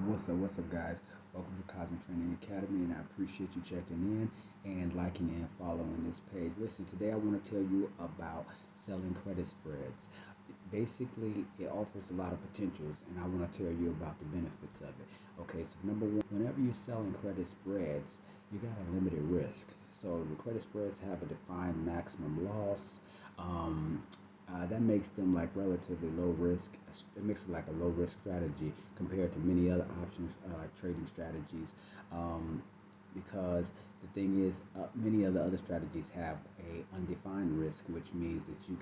What's up, guys? Welcome to Cosmic Training Academy, and I appreciate you checking in and liking and following this page. Listen, today I want to tell you about selling credit spreads. Basically, it offers a lot of potentials, and I want to tell you about the benefits of it. Okay, so number one, whenever you're selling credit spreads, you got a limited risk. So the credit spreads have a defined maximum loss. Um, that makes them like relatively low risk. It makes it like a low risk strategy compared to many other options like trading strategies. Um, because the thing is, many of the other strategies have a undefined risk, which means that you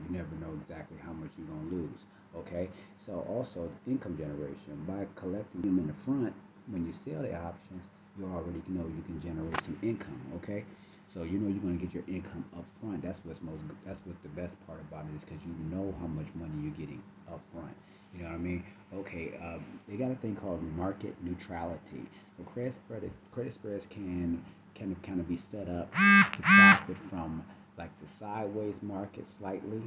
never know exactly how much you're gonna lose. Okay, so also income generation by collecting them in the front when you sell the options, you already know you can generate some income. Okay, so you know you're going to get your income up front. That's what the best part about it is because you know how much money you're getting up front. You know what I mean? Okay, they got a thing called market neutrality. So credit spreads can kind of be set up to profit from like the sideways market slightly,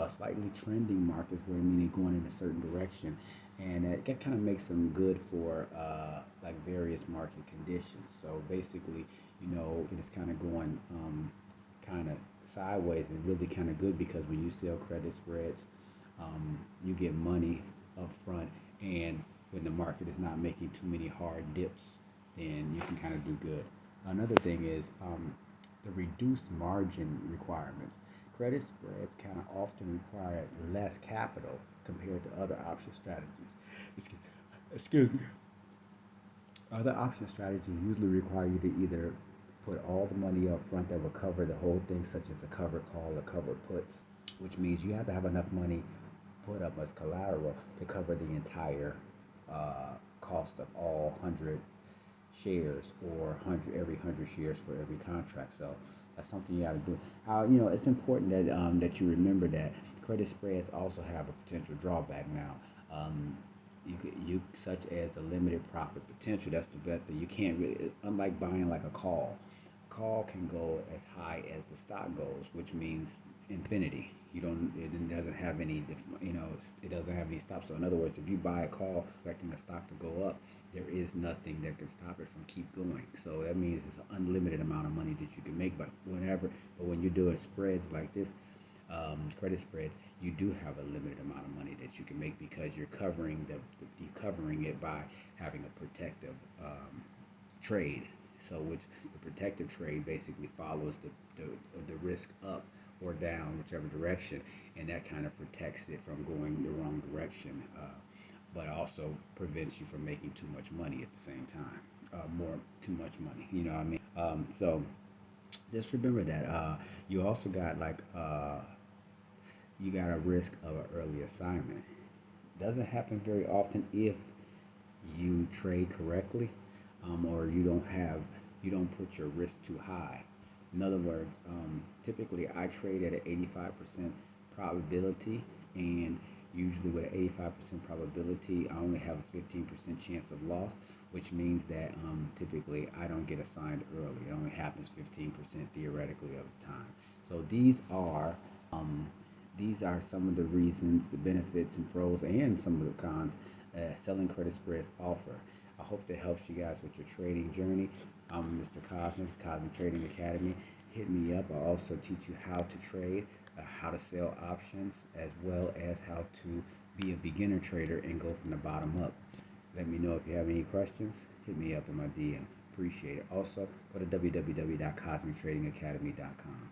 slightly trending markets where meaning going in a certain direction, and that kind of makes them good for like various market conditions. So basically, it is kind of going kind of sideways and really kind of good because when you sell credit spreads, you get money up front, and when the market is not making too many hard dips, then you can kind of do good. Another thing is the reduced margin requirements. Credit spreads kind of often require less capital compared to other option strategies. Excuse, excuse me. Other option strategies usually require you to either put all the money up front that will cover the whole thing, such as a covered call or covered puts, which means you have to have enough money put up as collateral to cover the entire cost of all 100 shares or 100 every 100 shares for every contract. So that's something you got to do. It's important that you remember that credit spreads also have a potential drawback now. Um, you such as a limited profit potential. That's the bet that you can't really, unlike buying like a call. Call can go as high as the stock goes, which means infinity. You don't. It doesn't have any. It doesn't have any stops. So in other words, if you buy a call expecting a stock to go up, there is nothing that can stop it from keep going. So that means it's an unlimited amount of money that you can make. But when you're doing spreads like this, credit spreads, you do have a limited amount of money that you can make because you're covering it by having a protective trade. So which the protective trade basically follows the risk up or down, whichever direction, and that kind of protects it from going the wrong direction, but also prevents you from making too much money at the same time. More too much money, you know what I mean? So just remember that you also got like you got a risk of an early assignment. Doesn't happen very often if you trade correctly, or you don't put your risk too high. In other words, typically I trade at an 85% probability, and usually with an 85% probability, I only have a 15% chance of loss, which means that typically I don't get assigned early. It only happens 15% theoretically of the time. So um, these are some of the reasons, the benefits and pros, and some of the cons selling credit spreads offer. I hope that helps you guys with your trading journey. I'm Mr. Cosmic Trading Academy. Hit me up. I also teach you how to trade, how to sell options, as well as how to be a beginner trader and go from the bottom up. Let me know if you have any questions. Hit me up in my DM. Appreciate it. Also, go to www.cosmictradingacademy.com.